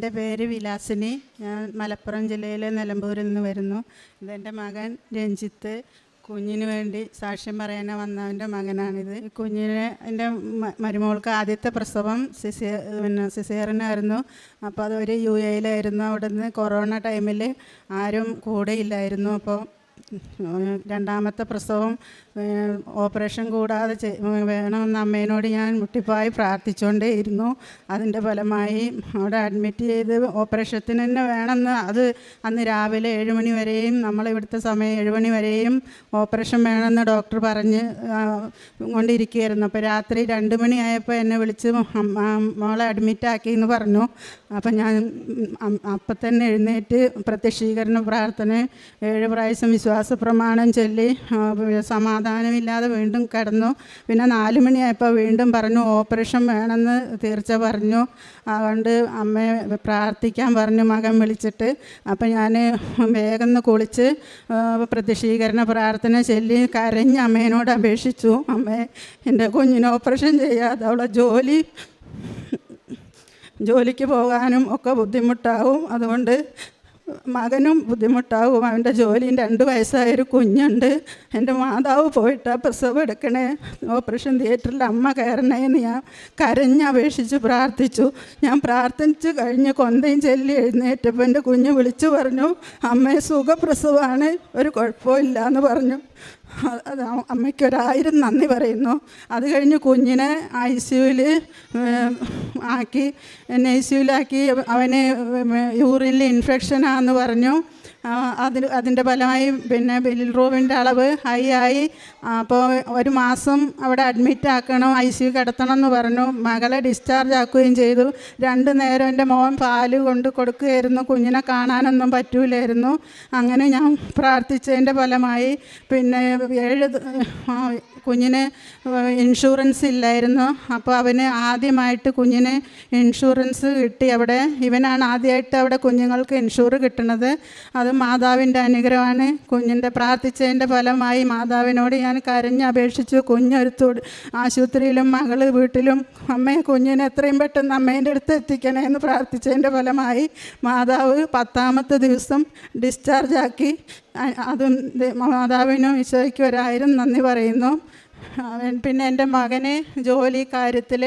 എൻ്റെ പേര് വിലാസിനി. ഞാൻ മലപ്പുറം ജില്ലയിലെ നിലമ്പൂരിൽ നിന്ന് വരുന്നു. ഇതെൻ്റെ മകൻ രഞ്ജിത്ത്. കുഞ്ഞിന് വേണ്ടി സാക്ഷ്യം പറയാൻ വന്നവൻ്റെ മകനാണിത്. കുഞ്ഞിനെ എൻ്റെ മരുമോൾക്ക് ആദ്യത്തെ പ്രസവം സിസേറിയനായിരുന്നു. അപ്പോൾ അതൊരു UAE-യിലായിരുന്നു. അവിടെ നിന്ന് കൊറോണ ടൈമിൽ ആരും കൂടെ ഇല്ലായിരുന്നു. അപ്പോൾ രണ്ടാമത്തെ പ്രസവം ഓപ്പറേഷൻ കൂടാതെ വേണമെന്ന് അമ്മേനോട് ഞാൻ മുട്ടിപ്പായി പ്രാർത്ഥിച്ചുകൊണ്ടേ ഇരുന്നു. അതിൻ്റെ ഫലമായി അവിടെ അഡ്മിറ്റ് ചെയ്ത് ഓപ്പറേഷത്തിന് തന്നെ വേണമെന്ന് അന്ന് രാവിലെ 7 മണി വരെയും നമ്മളിവിടുത്തെ സമയം 7 മണി വരെയും ഓപ്പറേഷൻ വേണമെന്ന് ഡോക്ടർ പറഞ്ഞ് കൊണ്ടിരിക്കുകയായിരുന്നു. അപ്പോൾ രാത്രി 2 മണിയായപ്പോൾ എന്നെ വിളിച്ച് മോളെ അഡ്മിറ്റാക്കി എന്ന് പറഞ്ഞു. അപ്പം ഞാൻ അപ്പം തന്നെ എഴുന്നേറ്റ് പ്രത്യക്ഷീകരണ പ്രാർത്ഥന 7 പ്രാവശ്യം വിശ്വാസ പ്രമാണം ചൊല്ലി സമാധാനമില്ലാതെ വീണ്ടും കിടന്നു. പിന്നെ 4 മണിയായപ്പോൾ വീണ്ടും പറഞ്ഞു ഓപ്പറേഷൻ വേണമെന്ന് തീർച്ച പറഞ്ഞു. അതുകൊണ്ട് അമ്മയെ പ്രാർത്ഥിക്കാൻ പറഞ്ഞു മകൻ വിളിച്ചിട്ട്. അപ്പം ഞാൻ വേഗം കുളിച്ച് പ്രത്യക്ഷീകരണ പ്രാർത്ഥന ചൊല്ലി കരഞ്ഞ് അമ്മേനോട് അപേക്ഷിച്ചു, അമ്മേ എൻ്റെ കുഞ്ഞിന് ഓപ്പറേഷൻ ചെയ്യാതെ അവളെ ജോലിക്ക് പോകാനും ഒക്കെ ബുദ്ധിമുട്ടാവും, അതുകൊണ്ട് മകനും ബുദ്ധിമുട്ടാവും, അവൻ്റെ ജോലിയും 2 വയസ്സായൊരു കുഞ്ഞുണ്ട്. എൻ്റെ മാതാവ് പോയിട്ട് പ്രസവം എടുക്കണേ, ഓപ്പറേഷൻ തിയേറ്ററിൽ അമ്മ കയറണേന്ന് ഞാൻ കരഞ്ഞപേക്ഷിച്ച് പ്രാർത്ഥിച്ചു. ഞാൻ പ്രാർത്ഥിച്ച് കഴിഞ്ഞ് കൊന്തയും ചൊല്ലി എഴുന്നേറ്റപ്പോൾ എൻ്റെ കുഞ്ഞ് വിളിച്ചു പറഞ്ഞു, അമ്മേ സുഖപ്രസവമാണ്, ഒരു കുഴപ്പമില്ല എന്ന് പറഞ്ഞു. അത് അമ്മയ്ക്ക് 1000 നന്ദി പറയുന്നു. അത് കഴിഞ്ഞ് കുഞ്ഞിനെ ICUവിൽ ആക്കി. എന്നെ ICUവിലാക്കി. അവന് യൂറിനിൽ ഇൻഫെക്ഷനാണെന്ന് പറഞ്ഞു. അതിൻ്റെ ഫലമായി പിന്നെ ബിലിറൂബിൻ്റെ അളവ് ഹൈ ആയി. അപ്പോൾ 1 മാസം അവിടെ അഡ്മിറ്റ് ആക്കണം, ICU കിടത്തണം എന്ന് പറഞ്ഞു. മകളെ ഡിസ്ചാർജ് ആക്കുകയും ചെയ്തു. 2 നേരം എൻ്റെ മോൻ പാല് കൊണ്ട് കൊടുക്കുകയായിരുന്നു. കുഞ്ഞിനെ കാണാനൊന്നും പറ്റൂലായിരുന്നു. അങ്ങനെ ഞാൻ പ്രാർത്ഥിച്ചതിൻ്റെ ഫലമായി പിന്നെ കുഞ്ഞിന് ഇൻഷുറൻസ് ഇല്ലായിരുന്നു. അപ്പോൾ അവന് ആദ്യമായിട്ട് കുഞ്ഞിന് ഇൻഷുറൻസ് കിട്ടി. അവിടെ ഇവനാണ് ആദ്യമായിട്ട് അവിടെ കുഞ്ഞുങ്ങൾക്ക് ഇൻഷൂർ കിട്ടുന്നത്. അത് മാതാവിൻ്റെ അനുഗ്രഹമാണ്. കുഞ്ഞിൻ്റെ പ്രാർത്ഥിച്ചതിൻ്റെ ഫലമായി മാതാവിനോട് ഞാൻ കരഞ്ഞപേക്ഷിച്ചു. കുഞ്ഞൊരുത്തോട് ആശുപത്രിയിലും മകള് വീട്ടിലും അമ്മയെ കുഞ്ഞിനെ എത്രയും പെട്ടെന്ന് അമ്മേൻ്റെ അടുത്ത് എത്തിക്കണേ എന്ന് പ്രാർത്ഥിച്ചതിൻ്റെ ഫലമായി മാതാവ് 10ാമത്തെ ദിവസം ഡിസ്ചാർജ് ആക്കി. അതും മാതാവിനും ഈശോയ്ക്ക് 1000 നന്ദി പറയുന്നു. പിന്നെ എൻ്റെ മകന് ജോലി കാര്യത്തിൽ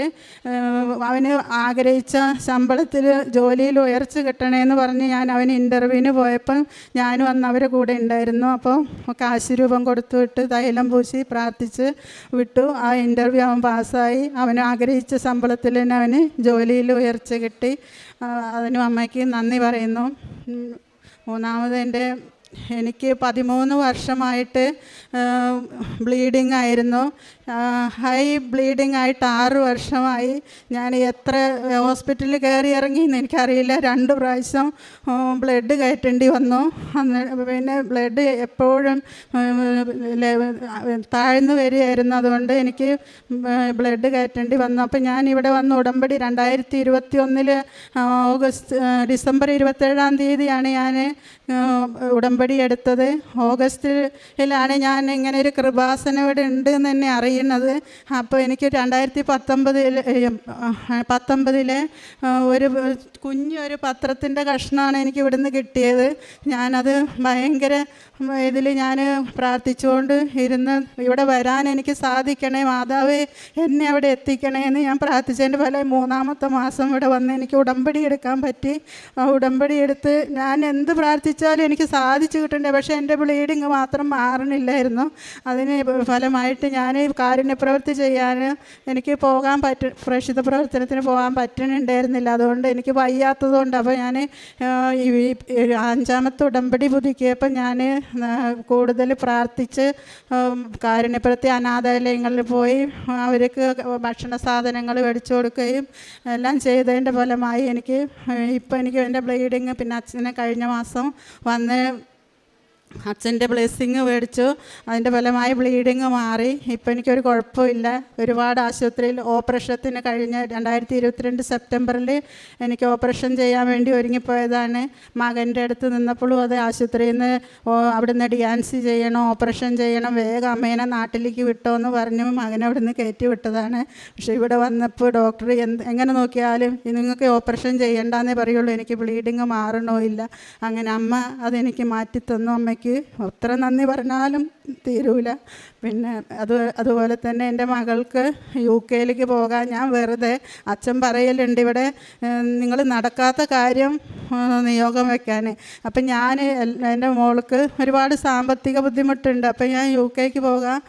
അവന് ആഗ്രഹിച്ച ശമ്പളത്തിൽ ജോലിയിൽ ഉയർച്ച കിട്ടണമെന്ന് പറഞ്ഞ് ഞാൻ അവന് ഇൻ്റർവ്യൂവിന് പോയപ്പം ഞാനും അന്ന് അവരെ കൂടെ ഉണ്ടായിരുന്നു. അപ്പോൾ കാശ് രൂപം കൊടുത്തു വിട്ട് തൈലം പൂശി പ്രാർത്ഥിച്ച് വിട്ടു. ആ ഇൻ്റർവ്യൂ അവൻ പാസ്സായി. അവന് ആഗ്രഹിച്ച ശമ്പളത്തിൽ തന്നെ അവന് ജോലിയിൽ ഉയർച്ച കിട്ടി. അതിനും അമ്മയ്ക്ക് നന്ദി പറയുന്നു. മൂന്നാമത് എനിക്ക് 13 വർഷമായിട്ട് ബ്ലീഡിങ് ആയിരുന്നു. ഹൈ ബ്ലീഡിങ് ആയിട്ട് 6 വർഷമായി. ഞാൻ എത്ര ഹോസ്പിറ്റലിൽ കയറി ഇറങ്ങിയെന്ന് എനിക്കറിയില്ല. 2 പ്രാവശ്യം ബ്ലഡ് കയറ്റേണ്ടി വന്നു. പിന്നെ ബ്ലഡ് എപ്പോഴും താഴ്ന്നു വരികയായിരുന്നു. അതുകൊണ്ട് എനിക്ക് ബ്ലഡ് കയറ്റേണ്ടി വന്നു. അപ്പം ഞാൻ ഇവിടെ വന്ന് ഉടമ്പടി 2021 ഡിസംബർ 27-ാം തീയതിയാണ് ഞാൻ ഉടമ്പടി എടുത്തത്. ഓഗസ്റ്റിലാണ് ഞാൻ ഇങ്ങനെ ഒരു കൃപാസനം ഇവിടെ ഉണ്ട് എന്ന് തന്നെ അറിയുന്നത്. അപ്പോൾ എനിക്ക് 2019 ഒരു കുഞ്ഞൊരു പത്രത്തിൻ്റെ കഷ്ണമാണ് എനിക്ക് ഇവിടുന്ന് കിട്ടിയത്. ഞാനത് ഭയങ്കര ഇതിൽ ഞാൻ പ്രാർത്ഥിച്ചുകൊണ്ട് ഇരുന്ന് ഇവിടെ വരാൻ എനിക്ക് സാധിക്കണേ, മാതാവേ എന്നെ അവിടെ എത്തിക്കണേ എന്ന് ഞാൻ പ്രാർത്ഥിച്ചതിൻ്റെ ഫലം 3ാമത്തെ മാസം ഇവിടെ വന്ന് എനിക്ക് ഉടമ്പടി എടുക്കാൻ പറ്റി. ഉടമ്പടി എടുത്ത് ഞാൻ എന്ത് പ്രാർത്ഥിച്ചാലും എനിക്ക് സാധിച്ചു കിട്ടണ്ടേ, പക്ഷേ എൻ്റെ ബ്ലീഡിങ് മാത്രം മാറണില്ലായിരുന്നു. അതിന് ഫലമായിട്ട് ഞാൻ കാരുണ്യപ്രവൃത്തി ചെയ്യാൻ എനിക്ക് പോകാൻ പ്രേക്ഷിത പ്രവർത്തനത്തിന് പോകാൻ പറ്റണുണ്ടായിരുന്നില്ല. അതുകൊണ്ട് എനിക്ക് വയ്യാത്തതുകൊണ്ട് അപ്പോൾ ഞാൻ 5ാമത്തെ ഉടമ്പടി പുതുക്കിയപ്പോൾ ഞാൻ കൂടുതൽ പ്രാർത്ഥിച്ച് കാരുണ്യപ്രവൃത്തി അനാഥാലയങ്ങളിൽ പോയി അവർക്ക് ഭക്ഷണ സാധനങ്ങൾ മേടിച്ചു കൊടുക്കുകയും എല്ലാം ചെയ്തതിൻ്റെ ഫലമായി എനിക്ക് എൻ്റെ ബ്ലീഡിങ് പിന്നെ അച്ഛനെ കഴിഞ്ഞ മാസം വന്ന് അച്ഛൻ്റെ ബ്ലെസ്സിങ് മേടിച്ചു. അതിൻ്റെ ഫലമായി ബ്ലീഡിങ് മാറി. ഇപ്പം എനിക്കൊരു കുഴപ്പമില്ല. ഒരുപാട് ആശുപത്രിയിൽ ഓപ്പറേഷത്തിന് കഴിഞ്ഞ 2022 സെപ്റ്റംബറിൽ എനിക്ക് ഓപ്പറേഷൻ ചെയ്യാൻ വേണ്ടി ഒരുങ്ങിപ്പോയതാണ്. മകൻ്റെ അടുത്ത് നിന്നപ്പോഴും അത് ആശുപത്രിയിൽ നിന്ന് അവിടുന്ന് ഡിയാൻസി ചെയ്യണം, ഓപ്പറേഷൻ ചെയ്യണം, വേഗം അമ്മേനെ നാട്ടിലേക്ക് വിട്ടോ എന്ന് പറഞ്ഞു മകനെ അവിടുന്ന് കയറ്റി വിട്ടതാണ്. പക്ഷേ ഇവിടെ വന്നപ്പോൾ ഡോക്ടർ എങ്ങനെ നോക്കിയാലും നിങ്ങൾക്ക് ഓപ്പറേഷൻ ചെയ്യേണ്ടെന്നേ പറയുള്ളൂ, എനിക്ക് ബ്ലീഡിങ് മാറണോ ഇല്ല. അങ്ങനെ അമ്മ അതെനിക്ക് മാറ്റിത്തന്നു. അമ്മയ്ക്ക് എത്ര നന്ദി പറഞ്ഞാലും തീരൂല. പിന്നെ അതുപോലെ തന്നെ എൻ്റെ മകൾക്ക് UK പോകാൻ ഞാൻ വെറുതെ, അച്ഛൻ പറയലുണ്ട് ഇവിടെ നിങ്ങൾ നടക്കാത്ത കാര്യം നിയോഗം വയ്ക്കാൻ. അപ്പം ഞാൻ എൻ്റെ മോൾക്ക് ഒരുപാട് സാമ്പത്തിക ബുദ്ധിമുട്ടുണ്ട്. അപ്പം ഞാൻ UK പോകാൻ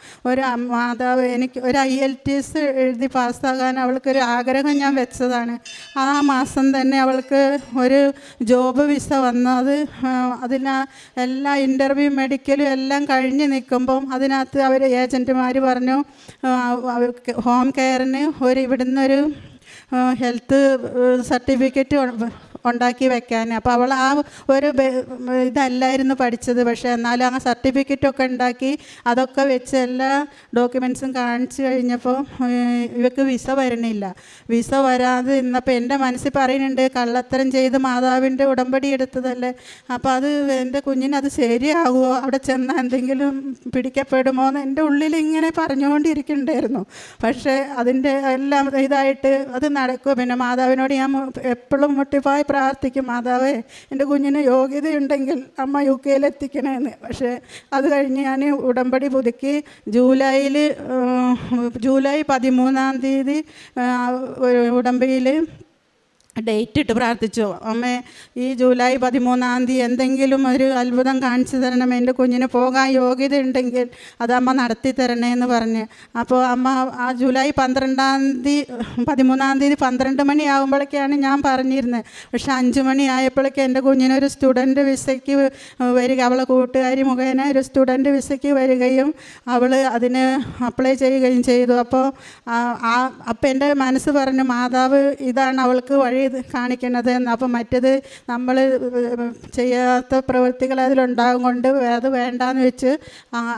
മാതാവ് എനിക്ക് ഒരു IELTS എഴുതി പാസ്സാകാൻ അവൾക്കൊരു ആഗ്രഹം ഞാൻ വെച്ചതാണ്. ആ മാസം തന്നെ അവൾക്ക് ഒരു ജോബ് വിസ വന്നു. അതിന് എല്ലാ ഇൻ്റർവ്യൂ മെഡിക്കലും എല്ലാം കഴിഞ്ഞ് നിൽക്കുമ്പം അതിനകത്ത് അവർ ഏജൻറ്റുമാർ പറഞ്ഞു ഹോം കെയറിന് ഇവിടുന്നൊരു ഹെൽത്ത് സർട്ടിഫിക്കറ്റ് ഉണ്ടാക്കി വെക്കാൻ. അപ്പോൾ അവൾ ആ ഒരു ഇതല്ലായിരുന്നു പഠിച്ചത്. പക്ഷേ എന്നാലും ആ സർട്ടിഫിക്കറ്റൊക്കെ ഉണ്ടാക്കി അതൊക്കെ വെച്ച് എല്ലാ ഡോക്യുമെൻറ്റ്സും കാണിച്ചു കഴിഞ്ഞപ്പോൾ ഇവർക്ക് വിസ വരണില്ല. വിസ വരാതെ ഇന്നപ്പോൾ എൻ്റെ മനസ്സിൽ പറയുന്നുണ്ട് കള്ളത്തരം ചെയ്ത് മാതാവിൻ്റെ ഉടമ്പടി എടുത്തതല്ലേ, അപ്പോൾ അത് എൻ്റെ കുഞ്ഞിനത് ശരിയാകുമോ, അവിടെ ചെന്നാൽ എന്തെങ്കിലും പിടിക്കപ്പെടുമോ എന്ന് എൻ്റെ ഉള്ളിൽ ഇങ്ങനെ പറഞ്ഞുകൊണ്ടിരിക്കുന്നുണ്ടായിരുന്നു. പക്ഷേ അതിൻ്റെ എല്ലാം ഇതായിട്ട് അത് നടക്കും. പിന്നെ മാതാവിനോട് ഞാൻ എപ്പോഴും മുട്ടിപ്പായി പ്രാർത്ഥിക്കും, മാതാവേ എൻ്റെ കുഞ്ഞിന് യോഗ്യതയുണ്ടെങ്കിൽ അമ്മ UK എത്തിക്കണമെന്ന്. പക്ഷേ അത് കഴിഞ്ഞ് ഞാൻ ഉടമ്പടി പുതുക്കി ജൂലൈ 13 ഉടമ്പടിയിൽ ഡേറ്റ് ഇട്ട് പ്രാർത്ഥിച്ചു. അമ്മേ ഈ ജൂലൈ 13 എന്തെങ്കിലും ഒരു അത്ഭുതം കാണിച്ചു തരണം, എൻ്റെ കുഞ്ഞിന് പോകാൻ യോഗ്യത ഉണ്ടെങ്കിൽ അത് അമ്മ നടത്തി തരണേ എന്ന് പറഞ്ഞ്. അപ്പോൾ അമ്മ ആ ജൂലൈ 13 12 മണിയാകുമ്പോഴേക്കാണ് ഞാൻ പറഞ്ഞിരുന്നത്. പക്ഷെ 5 മണിയായപ്പോഴേക്കും എൻ്റെ കുഞ്ഞിനൊരു സ്റ്റുഡൻറ്റ് വിസയ്ക്ക് വരിക, അവളെ കൂട്ടുകാരി മുഖേന ഒരു സ്റ്റുഡൻറ്റ് വിസയ്ക്ക് വരികയും അവൾ അതിന് അപ്ലൈ ചെയ്യുകയും ചെയ്തു. അപ്പോൾ എൻ്റെ മനസ്സ് പറഞ്ഞു മാതാവ് ഇതാണ് അവൾക്ക് വഴി കാണിക്കുന്നത് എന്ന്. അപ്പം മറ്റത് നമ്മൾ ചെയ്യാത്ത പ്രവൃത്തികൾ അതിലുണ്ടാകും കൊണ്ട് അത് വേണ്ടാന്ന് വെച്ച്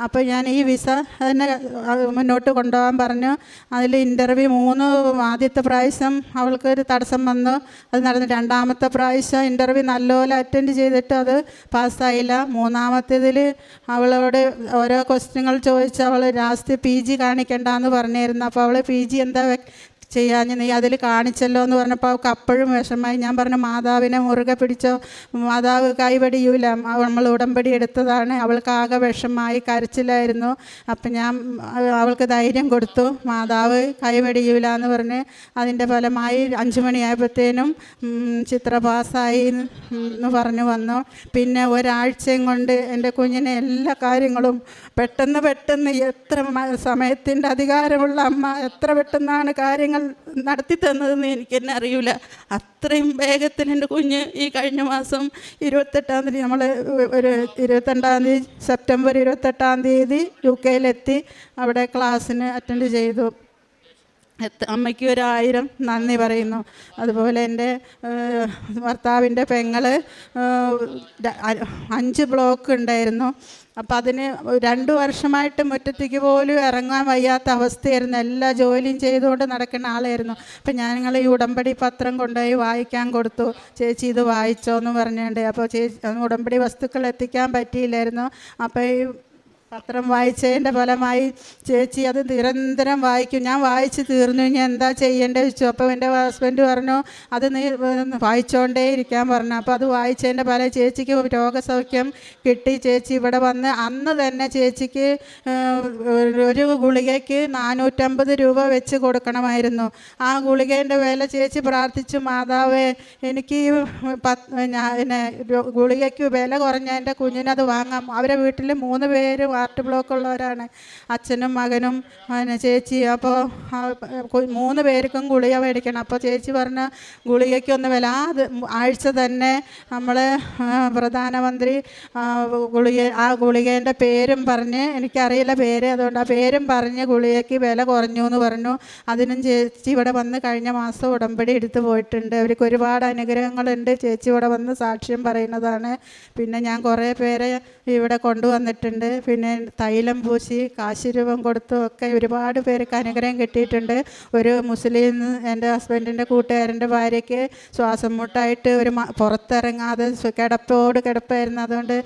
അപ്പോൾ ഞാൻ ഈ വിസ തന്നെ മുന്നോട്ട് കൊണ്ടുപോകാൻ പറഞ്ഞു. അതിൽ ഇൻ്റർവ്യൂ 3 ആദ്യത്തെ പ്രാവശ്യം അവൾക്കൊരു തടസ്സം വന്നു, അത് നടന്നു. 2ാമത്തെ പ്രാവശ്യം ഇൻ്റർവ്യൂ നല്ലപോലെ അറ്റൻഡ് ചെയ്തിട്ട് അത് പാസ്സായില്ല. 3ാമത്തേതിൽ അവളോട് ഓരോ ക്വസ്റ്റ്യനുകൾ ചോദിച്ച് അവൾ ലാസ്റ്റ് PG കാണിക്കണ്ടെന്ന് പറഞ്ഞിരുന്നു. അപ്പോൾ അവൾ PG എന്താ ചെയ്യാഞ്ഞ് നീ അതിൽ കാണിച്ചല്ലോ എന്ന് പറഞ്ഞപ്പോൾ അവൾക്ക് അപ്പോഴും വിഷമമായി. ഞാൻ പറഞ്ഞു മാതാവിനെ മുറുകെ പിടിച്ചോ, മാതാവ് കൈവടിയൂല, നമ്മൾ ഉടമ്പടി എടുത്തതാണ്. അവൾക്ക് ആകെ വിഷമമായി, കരച്ചിലായിരുന്നു. അപ്പം ഞാൻ അവൾക്ക് ധൈര്യം കൊടുത്തു, മാതാവ് കൈവടിയൂല എന്ന് പറഞ്ഞ്. അതിൻ്റെ ഫലമായി 5 മണിയായപ്പോഴത്തേനും ചിത്ര പാസ്സായി എന്ന് പറഞ്ഞു വന്നു. പിന്നെ ഒരാഴ്ചയും കൊണ്ട് എൻ്റെ കുഞ്ഞിനെ എല്ലാ കാര്യങ്ങളും പെട്ടെന്ന് എത്ര സമയത്തിൻ്റെ അധികാരമുള്ള അമ്മ എത്ര പെട്ടെന്നാണ് കാര്യങ്ങൾ നടത്തി തന്നതെന്ന് എനിക്ക് തന്നെ അറിയില്ല. അത്രയും വേഗത്തിൽ എൻ്റെ കുഞ്ഞ് ഈ കഴിഞ്ഞ മാസം 28 നമ്മൾ ഒരു 22 സെപ്റ്റംബർ 28 UK അവിടെ ക്ലാസ്സിന് അറ്റൻഡ് ചെയ്തു. അമ്മയ്ക്ക് 1000 നന്ദി പറയുന്നു. അതുപോലെ എൻ്റെ ഭർത്താവിൻ്റെ പെങ്ങൾ 5 ബ്ലോക്ക് ഉണ്ടായിരുന്നു. അപ്പം അതിന് 2 വർഷമായിട്ട് മുറ്റത്തേക്ക് പോലും ഇറങ്ങാൻ വയ്യാത്ത അവസ്ഥയായിരുന്നു. എല്ലാ ജോലിയും ചെയ്തുകൊണ്ട് നടക്കുന്ന ആളായിരുന്നു. അപ്പം ഞങ്ങൾ ഈ ഉടമ്പടി പത്രം കൊണ്ടുപോയി വായിക്കാൻ കൊടുത്തു. ചേച്ചി ഇത് വായിച്ചോ എന്ന് പറഞ്ഞുകൊണ്ട്. അപ്പോൾ ഉടമ്പടി വസ്തുക്കൾ എത്തിക്കാൻ പറ്റിയില്ലായിരുന്നു. അപ്പോൾ ഈ പത്രം വായിച്ചതിൻ്റെ ഫലമായി ചേച്ചി അത് നിരന്തരം വായിക്കും. ഞാൻ വായിച്ച് തീർന്നു, ഇനി എന്താ ചെയ്യേണ്ടത് ചോദിച്ചു. അപ്പോൾ എൻ്റെ ഹസ്ബൻഡ് പറഞ്ഞു അത് നീ വായിച്ചുകൊണ്ടേ ഇരിക്കാൻ പറഞ്ഞു. അപ്പോൾ അത് വായിച്ചതിൻ്റെ ഫലം ചേച്ചിക്ക് രോഗസൗഖ്യം കിട്ടി. ചേച്ചി ഇവിടെ വന്ന് അന്ന് തന്നെ ചേച്ചിക്ക് ഒരു ഗുളികയ്ക്ക് 450 രൂപ വെച്ച് കൊടുക്കണമായിരുന്നു. ആ ഗുളികേൻ്റെ വില ചേച്ചി പ്രാർത്ഥിച്ചു, മാതാവേ എനിക്ക് ഗുളികയ്ക്ക് വില കുറഞ്ഞ എൻ്റെ കുഞ്ഞിനത് വാങ്ങാം. അവരെ വീട്ടിൽ 3 പേരും ഹാർട്ട് ബ്ലോക്ക് ഉള്ളവരാണ്, അച്ഛനും മകനും ചേച്ചി. അപ്പോൾ 3 പേർക്കും ഗുളിക മേടിക്കണം. അപ്പോൾ ചേച്ചി പറഞ്ഞ ഗുളികയ്ക്കൊന്നും വില ആഴ്ച തന്നെ നമ്മൾ പ്രധാനമന്ത്രി ഗുളികേൻ്റെ പേരും പറഞ്ഞ്, എനിക്കറിയില്ല പേര്, അതുകൊണ്ട് ആ പേരും പറഞ്ഞ് ഗുളികയ്ക്ക് വില കുറഞ്ഞു എന്ന് പറഞ്ഞു. അതിനും ചേച്ചി ഇവിടെ വന്ന് കഴിഞ്ഞ മാസം ഉടമ്പടി എടുത്ത് പോയിട്ടുണ്ട്. അവർക്ക് ഒരുപാട് അനുഗ്രഹങ്ങളുണ്ട്. ചേച്ചി ഇവിടെ വന്ന് സാക്ഷ്യം പറയുന്നതാണ്. പിന്നെ ഞാൻ കുറേ പേരെ ഇവിടെ കൊണ്ടുവന്നിട്ടുണ്ട്. പിന്നെ തൈലം പൂശി കാശ് രൂപം കൊടുത്തും ഒക്കെ ഒരുപാട് പേർക്ക് അനുഗ്രഹം കിട്ടിയിട്ടുണ്ട്. ഒരു മുസ്ലിം എൻ്റെ ഹസ്ബൻഡിൻ്റെ കൂട്ടുകാരൻ്റെ ഭാര്യയ്ക്ക് ശ്വാസം മുട്ടായിട്ട് പുറത്തിറങ്ങാതെ കിടപ്പായിരുന്നു. അതുകൊണ്ട്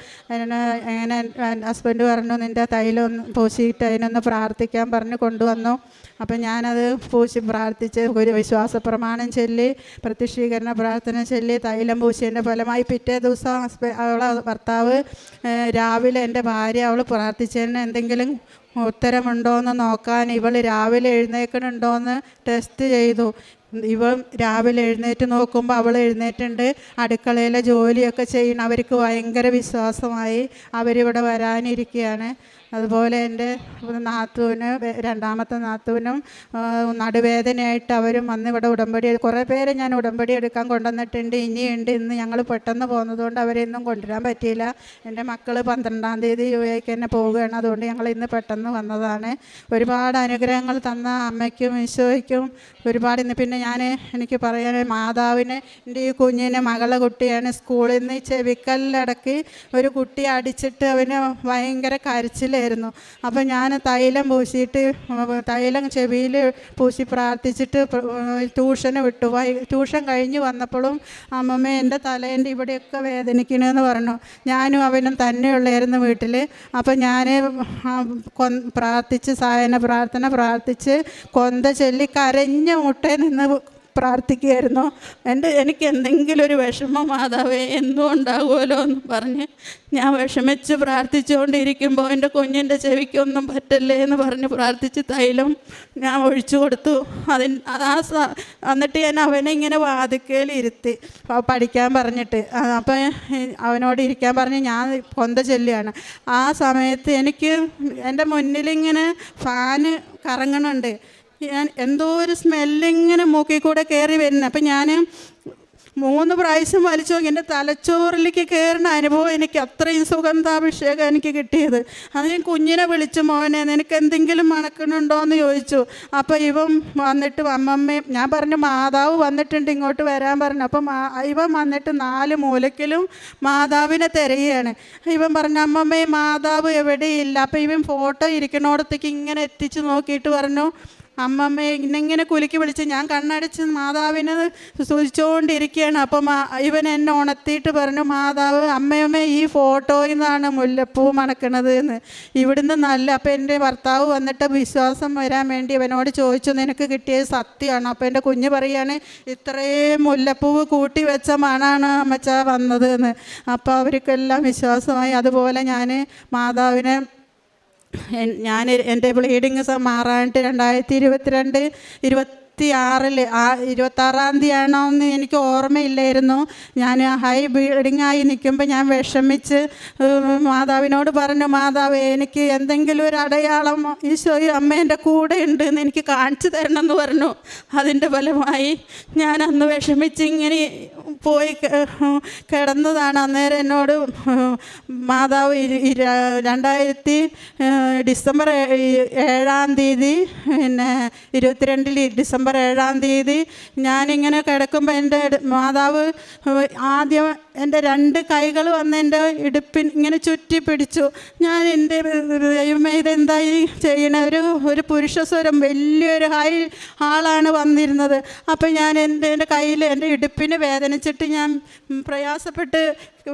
അങ്ങനെ ഹസ്ബൻഡ് പറഞ്ഞു, നിൻ്റെ തൈലം ഒന്ന് പൂശിയിട്ട് അതിനൊന്ന് പ്രാർത്ഥിക്കാൻ പറഞ്ഞ് കൊണ്ടുവന്നു. അപ്പം ഞാനത് പൂശി പ്രാർത്ഥിച്ച് ഒരു വിശ്വാസ പ്രമാണം ചൊല്ലി പ്രത്യക്ഷീകരണ പ്രാർത്ഥന ചൊല്ലി തൈലം പൂശിയതിൻ്റെ ഫലമായി പിറ്റേ ദിവസം അവളെ ഭർത്താവ് രാവിലെ, എൻ്റെ ഭാര്യ അവൾ പ്രാർത്ഥിച്ചതിന് എന്തെങ്കിലും ഉത്തരമുണ്ടോയെന്ന് നോക്കാൻ ഇവൾ രാവിലെ എഴുന്നേൽക്കണുണ്ടോയെന്ന് ടെസ്റ്റ് ചെയ്തു. ഇവൻ രാവിലെ എഴുന്നേറ്റ് നോക്കുമ്പോൾ അവൾ എഴുന്നേറ്റുണ്ട്, അടുക്കളയിലെ ജോലിയൊക്കെ ചെയ്യണം. അവർക്ക് ഭയങ്കര വിശ്വാസമായി. അവരിവിടെ വരാനിരിക്കുകയാണ്. അതുപോലെ എൻ്റെ രണ്ടാമത്തെ നാത്തൂനും നടുവേദനയായിട്ട് അവരും വന്ന് ഇവിടെ ഉടമ്പടി, കുറേ പേര് ഞാൻ ഉടമ്പടി എടുക്കാൻ കൊണ്ടുവന്നിട്ടുണ്ട്. ഇനിയുണ്ട്. ഇന്ന് ഞങ്ങൾ പെട്ടെന്ന് പോകുന്നതുകൊണ്ട് അവരെയൊന്നും കൊണ്ടുവരാൻ പറ്റിയില്ല. എൻ്റെ മക്കൾ 12-ാം തീയതി UAE തന്നെ പോവുകയാണ്. അതുകൊണ്ട് ഞങ്ങൾ ഇന്ന് പെട്ടെന്ന് വന്നതാണ്. ഒരുപാട് അനുഗ്രഹങ്ങൾ തന്ന അമ്മയ്ക്കും ഈശോയ്ക്കും ഒരുപാട്. പിന്നെ എനിക്ക് പറയാൻ, മാതാവിനെ, എൻ്റെ ഈ കുഞ്ഞിനെ മകളെ കുട്ടിയാണ്, സ്കൂളിൽ നിന്ന് ചെവിക്കല്ലടക്കി ഒരു കുട്ടി അടിച്ചിട്ട് അവന് ഭയങ്കര കരച്ചിലായിരുന്നു. അപ്പം ഞാൻ തൈലം പൂശിയിട്ട് തൈലം ചെവിയിൽ പൂശി പ്രാർത്ഥിച്ചിട്ട് ട്യൂഷന് വിട്ടു. ട്യൂഷൻ കഴിഞ്ഞ് വന്നപ്പോഴും അമ്മമ്മ എൻ്റെ തലേൻ്റെ ഇവിടെയൊക്കെ വേദനിക്കണമെന്ന് പറഞ്ഞു. ഞാനും അവനും തന്നെയുള്ളായിരുന്നു വീട്ടിൽ. അപ്പം ഞാൻ പ്രാർത്ഥിച്ച് സായന പ്രാർത്ഥന പ്രാർത്ഥിച്ച് കൊന്ത ചൊല്ലി കരഞ്ഞ മുട്ടയിൽ നിന്ന് പ്രാർത്ഥിക്കുകയായിരുന്നു. എനിക്ക് എന്തെങ്കിലും ഒരു വിഷമം മാതാവേ എന്നും ഉണ്ടാകുമല്ലോ എന്ന് പറഞ്ഞ് ഞാൻ വിഷമിച്ച് പ്രാർത്ഥിച്ചുകൊണ്ടിരിക്കുമ്പോൾ എൻ്റെ കുഞ്ഞിൻ്റെ ചെവിക്കൊന്നും പറ്റല്ലേ എന്ന് പറഞ്ഞ് പ്രാർത്ഥിച്ച് തൈലം ഞാൻ ഒഴിച്ചു കൊടുത്തു. എന്നിട്ട് ഞാൻ അവനെ ഇങ്ങനെ വാതിക്കയിലിരുത്തി പഠിക്കാൻ പറഞ്ഞിട്ട്. അപ്പം അവനോട് ഇരിക്കാൻ പറഞ്ഞ് ഞാൻ കൊന്ത ചൊല്ലുകയാണ്. ആ സമയത്ത് എനിക്ക് എൻ്റെ മുന്നിലിങ്ങനെ ഫാന് കറങ്ങണുണ്ട്. എന്തോ ഒരു സ്മെല്ലിങ്ങനെ മൂക്കിൽ കൂടെ കയറി വരുന്നത്. അപ്പം ഞാൻ 3 പ്രാവശ്യം വലിച്ചു നോക്കി. എൻ്റെ തലച്ചോറിലേക്ക് കയറുന്ന അനുഭവം, എനിക്ക് അത്രയും സുഗന്ധാഭിഷേകം എനിക്ക് കിട്ടിയത്. അത് ഞാൻ കുഞ്ഞിനെ വിളിച്ചു, മോനെ നിനക്ക് എന്തെങ്കിലും മണക്കണുണ്ടോ എന്ന് ചോദിച്ചു. അപ്പോൾ ഇവൻ വന്നിട്ട് അമ്മമ്മയും, ഞാൻ പറഞ്ഞു മാതാവ് വന്നിട്ടുണ്ട് ഇങ്ങോട്ട് വരാൻ പറഞ്ഞു. അപ്പം ഇവൻ വന്നിട്ട് 4 മൂലക്കിലും മാതാവിനെ തിരയുകയാണ്. ഇവൻ പറഞ്ഞു അമ്മമ്മയെ മാതാവ് എവിടെയില്ല. അപ്പം ഇവൻ ഫോട്ടോ ഇരിക്കണോടത്തേക്ക് ഇങ്ങനെ എത്തിച്ച് നോക്കിയിട്ട് പറഞ്ഞു, അമ്മമ്മയെ ഇന്നെങ്ങനെ കുലുക്കി വിളിച്ച് ഞാൻ കണ്ണടച്ച് മാതാവിനെ സൂചിച്ചുകൊണ്ടിരിക്കുകയാണ്. അപ്പം ഇവൻ എന്നെ ഉണർത്തിയിട്ട് പറഞ്ഞു, മാതാവ് അമ്മയമ്മ ഈ ഫോട്ടോയിൽ നിന്നാണ് മുല്ലപ്പൂ മണക്കണത് എന്ന്. ഇവിടുന്ന് നല്ല. അപ്പം എൻ്റെ ഭർത്താവ് വന്നിട്ട് വിശ്വാസം വരാൻ വേണ്ടി ഇവനോട് ചോദിച്ചു, നിനക്ക് കിട്ടിയത് സത്യമാണോ? അപ്പം എൻ്റെ കുഞ്ഞ് പറയാണ്, ഇത്രയും മുല്ലപ്പൂവ് കൂട്ടി വെച്ച മണാണ് അമ്മച്ച വന്നത് എന്ന്. അപ്പോൾ അവർക്കെല്ലാം വിശ്വാസമായി. അതുപോലെ ഞാൻ മാതാവിനെ, എൻ്റെ ബ്ലീഡിങ് മാറാനായിട്ട് 2022 26-ാം തീയതി ആണോ എന്ന് എനിക്ക് ഓർമ്മയില്ലായിരുന്നു. ഞാൻ ഹൈ ബ്ലീഡിങ് ആയി നിൽക്കുമ്പോൾ ഞാൻ വിഷമിച്ച് മാതാവിനോട് പറഞ്ഞു, മാതാവ് എനിക്ക് എന്തെങ്കിലും ഒരു അടയാളം ഈശോയും അമ്മേൻ്റെ കൂടെ ഉണ്ട് എന്ന് എനിക്ക് കാണിച്ചു തരണം എന്ന് പറഞ്ഞു. അതിൻ്റെ ഫലമായി ഞാൻ അന്ന് വിഷമിച്ച് ഇങ്ങനെ പോയി കിടന്നതാണ്. അന്നേരം എന്നോട് മാതാവ് ഡിസംബർ 7-ാം തീയതി, പിന്നെ 22 ഡിസംബർ 7-ാം തീയതി ഞാനിങ്ങനെ കിടക്കുമ്പോൾ എൻ്റെ മാതാവ് ആദ്യം എൻ്റെ 2 കൈകൾ വന്ന് എൻ്റെ ഇടുപ്പിൻ ഇങ്ങനെ ചുറ്റി പിടിച്ചു. ഞാൻ എൻ്റെ ദൈവമേ ഇതെന്തായി ചെയ്യണ, ഒരു പുരുഷ സ്വരം, വലിയൊരു ഹൈ ആളാണ് വന്നിരുന്നത്. അപ്പം ഞാൻ എൻ്റെ കയ്യിൽ എൻ്റെ ഇടുപ്പിന് വേദനിച്ചിട്ട് ഞാൻ പ്രയാസപ്പെട്ട്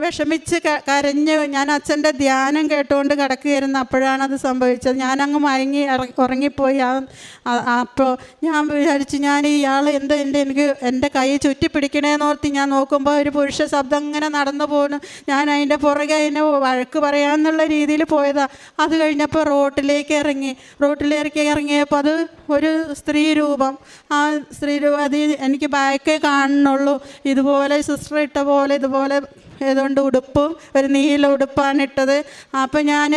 വിഷമിച്ച് കരഞ്ഞ് ഞാൻ അച്ഛൻ്റെ ധ്യാനം കേട്ടുകൊണ്ട് കിടക്കുകയായിരുന്നു. അപ്പോഴാണത് സംഭവിച്ചത്. ഞാനങ്ങ് മയങ്ങി ഉറങ്ങിപ്പോയി. അപ്പോൾ ഞാൻ വിചാരിച്ചു, ഞാൻ ഇയാൾ എനിക്ക് എൻ്റെ കൈ ചുറ്റി പിടിക്കണേന്നോർത്തി ഞാൻ നോക്കുമ്പോൾ ഒരു പുരുഷ ശബ്ദം ഇങ്ങനെ നടന്നു പോകുന്നു. ഞാൻ അതിൻ്റെ പുറകെ അതിനെ വഴക്ക് പറയാമെന്നുള്ള രീതിയിൽ പോയതാണ്. അത് കഴിഞ്ഞപ്പോൾ റോട്ടിലേക്ക് ഇറങ്ങിയപ്പോൾ അത് ഒരു സ്ത്രീ രൂപം. ആ സ്ത്രീ രൂപം അത് എനിക്ക് ബാക്കേ കാണുന്നുള്ളൂ. ഇതുപോലെ സിസ്റ്റർ ഇട്ട പോലെ ഇതുപോലെ ഏതുകൊണ്ട് ഉടുപ്പും ഒരു നീല ഉടുപ്പാണ് ഇട്ടത്. അപ്പോൾ ഞാൻ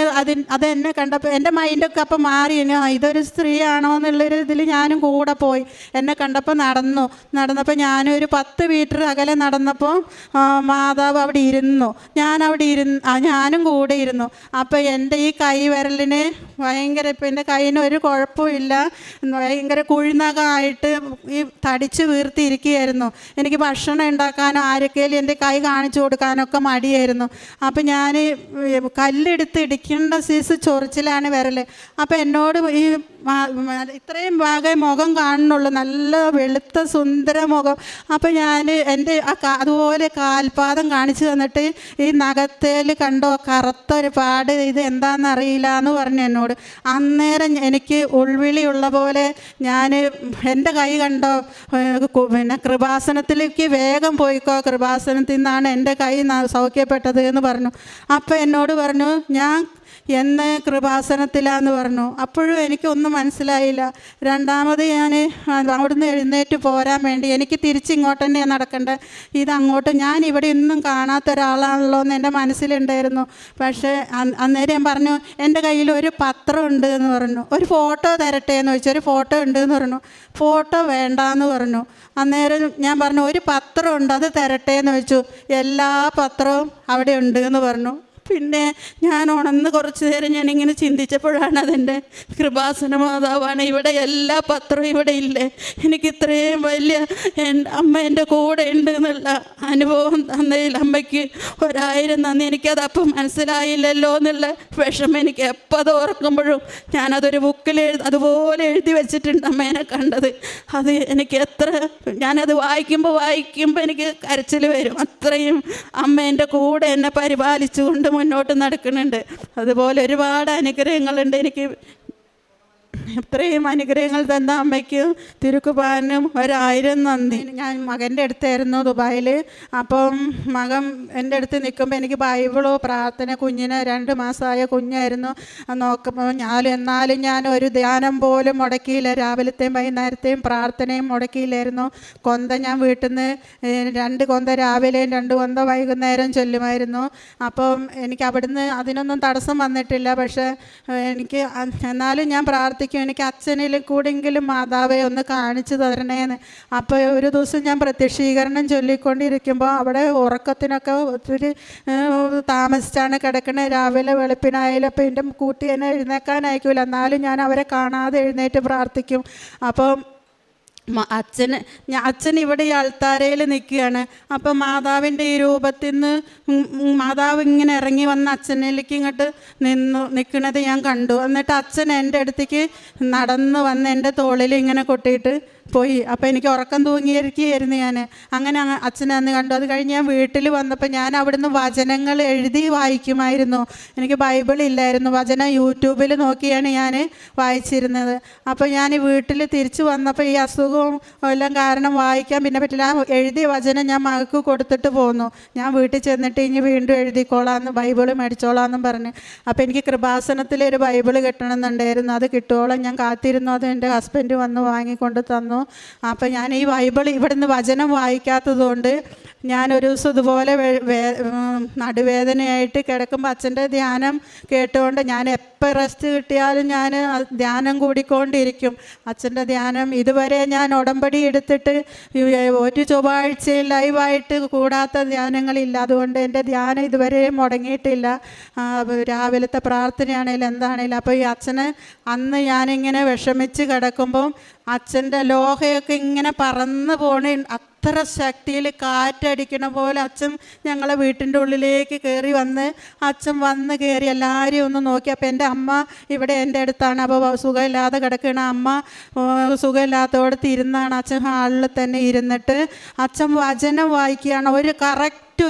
അതെന്നെ കണ്ടപ്പോൾ എൻ്റെ മൈൻഡൊക്കെ അപ്പോൾ മാറി. ഇതൊരു സ്ത്രീയാണോ എന്നുള്ളൊരു ഇതിൽ ഞാനും കൂടെ പോയി. എന്നെ കണ്ടപ്പോൾ നടന്നപ്പോൾ ഞാനൊരു 10 മീറ്റർ അകലെ നടന്നപ്പോൾ മാതാവ് അവിടെ ഇരുന്നു. ഞാനും കൂടെ ഇരുന്നു. അപ്പോൾ എൻ്റെ ഈ കൈ വിരലിന് ഭയങ്കര, ഇപ്പം എൻ്റെ കൈയിന് ഒരു കുഴപ്പമില്ല, ഭയങ്കര കുഴിനകമായിട്ട് ഈ തടിച്ച് വീർത്തിയിരിക്കുകയായിരുന്നു. എനിക്ക് ഭക്ഷണം ഉണ്ടാക്കാനോ ആരൊക്കെയും എൻ്റെ കൈ കാണിച്ചു കൊടുക്കാനൊക്കെ മടിയായിരുന്നു. അപ്പം ഞാൻ കല്ലെടുത്ത് ഇടിക്കേണ്ട സീസ് ചൊറിച്ചിലാണ് വിരൽ. അപ്പം എന്നോട് ഈ ഇത്രയും ഭാഗം മുഖം കാണുന്നുള്ളൂ, നല്ല വെളുത്ത സുന്ദര മുഖം. അപ്പം ഞാൻ എൻ്റെ അതുപോലെ കാൽപാദം കാണിച്ചു തന്നിട്ട് ഈ നഖത്തേൽ കണ്ടോ കറുത്തൊരു പാട്, ഇത് എന്താണെന്നറിയില്ല എന്ന് പറഞ്ഞു എന്നോട്. അന്നേരം എനിക്ക് ഉൾവിളിയുള്ള പോലെ ഞാൻ എൻ്റെ കൈ കണ്ടോ, പിന്നെ കൃപാസനത്തിലേക്ക് വേഗം പോയിക്കോ, കൃപാസനത്തിൽ നിന്നാണ് എൻ്റെ കൈ സൗഖ്യപ്പെട്ടത് എന്ന് പറഞ്ഞു. അപ്പോൾ എന്നോട് പറഞ്ഞു ഞാൻ എന്ന് കൃപാസനത്തിലാന്ന് പറഞ്ഞു. അപ്പോഴും എനിക്കൊന്നും മനസ്സിലായില്ല. രണ്ടാമത് ഞാൻ അവിടുന്ന് എഴുന്നേറ്റ് പോരാൻ വേണ്ടി, എനിക്ക് തിരിച്ചിങ്ങോട്ട് തന്നെയാണ് നടക്കേണ്ടത്, ഇതങ്ങോട്ട്, ഞാൻ ഇവിടെ ഒന്നും കാണാത്ത ഒരാളാണല്ലോ എന്ന് എൻ്റെ മനസ്സിലുണ്ടായിരുന്നു. പക്ഷേ അന്നേരം ഞാൻ പറഞ്ഞു എൻ്റെ കയ്യിൽ ഒരു പത്രം ഉണ്ട് എന്ന് പറഞ്ഞു. ഒരു ഫോട്ടോ തരട്ടെ എന്ന് ചോദിച്ചു. ഒരു ഫോട്ടോ ഉണ്ട് എന്ന് പറഞ്ഞു. ഫോട്ടോ വേണ്ടാന്ന് പറഞ്ഞു. അന്നേരം ഞാൻ പറഞ്ഞു ഒരു പത്രം ഉണ്ട്, അത് തരട്ടെ എന്ന് വെച്ചു. എല്ലാ പത്രവും അവിടെ ഉണ്ട് എന്ന് പറഞ്ഞു. പിന്നെ ഞാൻ ഉണർന്ന് കുറച്ച് നേരം ഞാനിങ്ങനെ ചിന്തിച്ചപ്പോഴാണ് അതെൻ്റെ കൃപാസന മാതാവാണ്. ഇവിടെ എല്ലാ പത്രവും ഇവിടെ ഇല്ലേ, എനിക്ക് ഇത്രയും വലിയ അമ്മ എൻ്റെ കൂടെ ഉണ്ട് എന്നുള്ള അനുഭവം തന്നതിൽ അമ്മയ്ക്ക് 1000 നന്ദി. എനിക്കത് അപ്പം മനസ്സിലായില്ലല്ലോ എന്നുള്ള വിഷമം എനിക്ക് എപ്പോൾ അത് ഓർക്കുമ്പോഴും ഞാനതൊരു ബുക്കിൽ അതുപോലെ എഴുതി വെച്ചിട്ടുണ്ട് അമ്മേനെ കണ്ടത്. അത് എനിക്ക് ഞാനത് വായിക്കുമ്പോൾ എനിക്ക് കരച്ചിൽ വരും. അത്രയും അമ്മ എൻ്റെ കൂടെ എന്നെ പരിപാലിച്ചുകൊണ്ട് മുന്നോട്ട് നടക്കുന്നുണ്ട്. അതുപോലെ ഒരുപാട് അനുഗ്രഹങ്ങളുണ്ട് എനിക്ക്. ഇത്രയും അനുഗ്രഹങ്ങൾ തന്ന അമ്മയ്ക്കും തിരുക്കുപാനും 1000 നന്ദി. ഞാൻ മകൻ്റെ അടുത്തായിരുന്നു ദുബായിൽ. അപ്പം മകൻ എൻ്റെ അടുത്ത് നിൽക്കുമ്പോൾ എനിക്ക് ബൈബിളോ പ്രാർത്ഥന, കുഞ്ഞിന് 2 മാസമായ കുഞ്ഞായിരുന്നു. നോക്കുമ്പോൾ എന്നാലും ഞാൻ ഒരു ധ്യാനം പോലും മുടക്കിയില്ല. രാവിലത്തെയും വൈകുന്നേരത്തെയും പ്രാർത്ഥനയും മുടക്കിയില്ലായിരുന്നു. ഞാൻ വീട്ടിൽ നിന്ന് 2 കൊന്ത രാവിലെയും 2 കൊന്ത വൈകുന്നേരം ചൊല്ലുമായിരുന്നു. അപ്പം എനിക്ക് അവിടുന്ന് അതിനൊന്നും തടസ്സം വന്നിട്ടില്ല. പക്ഷേ എനിക്ക് എന്നാലും ഞാൻ പ്രാർത്ഥിക്കും, എനിക്ക് അച്ഛനിൽ കൂടെങ്കിലും മാതാവെ ഒന്ന് കാണിച്ചു തരണേന്ന്. അപ്പോൾ ഒരു ദിവസം ഞാൻ പ്രത്യക്ഷീകരണം ചൊല്ലിക്കൊണ്ടിരിക്കുമ്പോൾ അവിടെ ഉറക്കത്തിനൊക്കെ ഒത്തിരി താമസിച്ചാണ് കിടക്കണത്. രാവിലെ വെളുപ്പിനായാലും അപ്പോൾ എൻ്റെ കൂട്ടി എന്നെ എഴുന്നേക്കാനായിരിക്കില്ല, എന്നാലും ഞാൻ അവരെ കാണാതെ എഴുന്നേറ്റ് പ്രാർത്ഥിക്കും. അപ്പം അച്ഛൻ ഇവിടെ ഈ അൾത്താരയിൽ നിൽക്കുകയാണ്. അപ്പം മാതാവിൻ്റെ ഈ രൂപത്തിൽ നിന്ന് മാതാവ് ഇങ്ങനെ ഇറങ്ങി വന്ന് അച്ഛനിലേക്ക് ഇങ്ങോട്ട് നിൽക്കുന്നത് ഞാൻ കണ്ടു. എന്നിട്ട് അച്ഛൻ എൻ്റെ അടുത്തേക്ക് നടന്ന് വന്ന് എൻ്റെ തോളിൽ ഇങ്ങനെ കൊട്ടിയിട്ട് പോയി. അപ്പോൾ എനിക്ക് ഉറക്കം തൂങ്ങിയിരിക്കുകയായിരുന്നു ഞാൻ. അങ്ങനെ അച്ഛനെ അന്ന് കണ്ടു. അത് കഴിഞ്ഞ് ഞാൻ വീട്ടിൽ വന്നപ്പോൾ ഞാൻ അവിടുന്ന് വചനങ്ങൾ എഴുതി വായിക്കുമായിരുന്നു. എനിക്ക് ബൈബിൾ ഇല്ലായിരുന്നു. വചനം യൂട്യൂബിൽ നോക്കിയാണ് ഞാൻ വായിച്ചിരുന്നത്. അപ്പോൾ ഞാൻ വീട്ടിൽ തിരിച്ച് വന്നപ്പോൾ ഈ അസുഖവും എല്ലാം കാരണം വായിക്കാൻ പിന്നെ പറ്റില്ല. എഴുതിയ വചനം ഞാൻ മകൾക്ക് കൊടുത്തിട്ട് പോന്നു. ഞാൻ വീട്ടിൽ ചെന്നിട്ട് ഇനി വീണ്ടും എഴുതിക്കോളാമെന്ന്, ബൈബിൾ മേടിച്ചോളാമെന്നും പറഞ്ഞ്. അപ്പോൾ എനിക്ക് കൃപാസനത്തിലൊരു ബൈബിൾ കിട്ടണമെന്നുണ്ടായിരുന്നു. അത് കിട്ടുവോളം ഞാൻ കാത്തിരുന്നു. അത് എൻ്റെ ഹസ്ബൻഡ് വന്ന് വാങ്ങിക്കൊണ്ട് തന്നു. അപ്പം ഞാൻ ഈ ബൈബിൾ ഇവിടുന്ന് വചനം വായിക്കാത്തത് കൊണ്ട് ഞാനൊരു ദിവസം ഇതുപോലെ നടുവേദനയായിട്ട് കിടക്കുമ്പോൾ അച്ഛൻ്റെ ധ്യാനം കേട്ടുകൊണ്ട് ഞാൻ എപ്പോൾ റെസ്റ്റ് കിട്ടിയാലും ഞാൻ ധ്യാനം കൂടിക്കൊണ്ടിരിക്കും. അച്ഛൻ്റെ ധ്യാനം ഇതുവരെ ഞാൻ ഉടമ്പടി എടുത്തിട്ട് ഒരു ചൊവ്വാഴ്ചയിൽ ലൈവായിട്ട് കൂടാത്ത ധ്യാനങ്ങളില്ല. അതുകൊണ്ട് എൻ്റെ ധ്യാനം ഇതുവരെ മുടങ്ങിയിട്ടില്ല. രാവിലത്തെ പ്രാർത്ഥനയാണേലും എന്താണേലും. അപ്പോൾ ഈ അച്ഛന് അന്ന് ഞാനിങ്ങനെ വിഷമിച്ച് കിടക്കുമ്പം അച്ഛൻ്റെ ലോഹയൊക്കെ ഇങ്ങനെ പറന്ന് പോണ അത്ര ശക്തിയിൽ കാറ്റടിക്കണ പോലെ അച്ഛൻ ഞങ്ങളെ വീട്ടിൻ്റെ ഉള്ളിലേക്ക് കയറി വന്ന് അച്ഛൻ വന്ന് കയറി എല്ലാവരെയും ഒന്ന് നോക്കി. അപ്പോൾ എൻ്റെ അമ്മ ഇവിടെ എൻ്റെ അടുത്താണ്. അപ്പോൾ സുഖമില്ലാതെ കിടക്കണ അമ്മ സുഖമില്ലാത്തവിടത്ത് ഇരുന്നാണ് അച്ഛൻ ഹാളിൽ തന്നെ ഇരുന്നിട്ട് അച്ഛൻ വചനം വായിക്കുകയാണ്.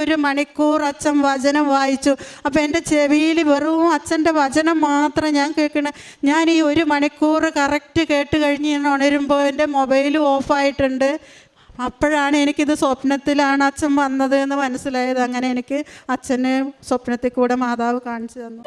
ഒരു മണിക്കൂർ അച്ഛൻ വചനം വായിച്ചു. അപ്പോൾ എൻ്റെ ചെവിയിൽ വെറും അച്ഛൻ്റെ വചനം മാത്രം ഞാൻ കേൾക്കണേ. ഞാൻ ഈ 1 മണിക്കൂർ കറക്റ്റ് കേട്ട് കഴിഞ്ഞ് ഞാൻ ഉണരുമ്പോൾ എൻ്റെ മൊബൈൽ ഓഫായിട്ടുണ്ട്. അപ്പോഴാണ് എനിക്കിത് സ്വപ്നത്തിലാണ് അച്ഛൻ വന്നത് എന്ന് മനസ്സിലായത്. അങ്ങനെ എനിക്ക് അച്ഛനെ സ്വപ്നത്തിൽ കൂടെ മാതാവ് കാണിച്ചു തന്നു.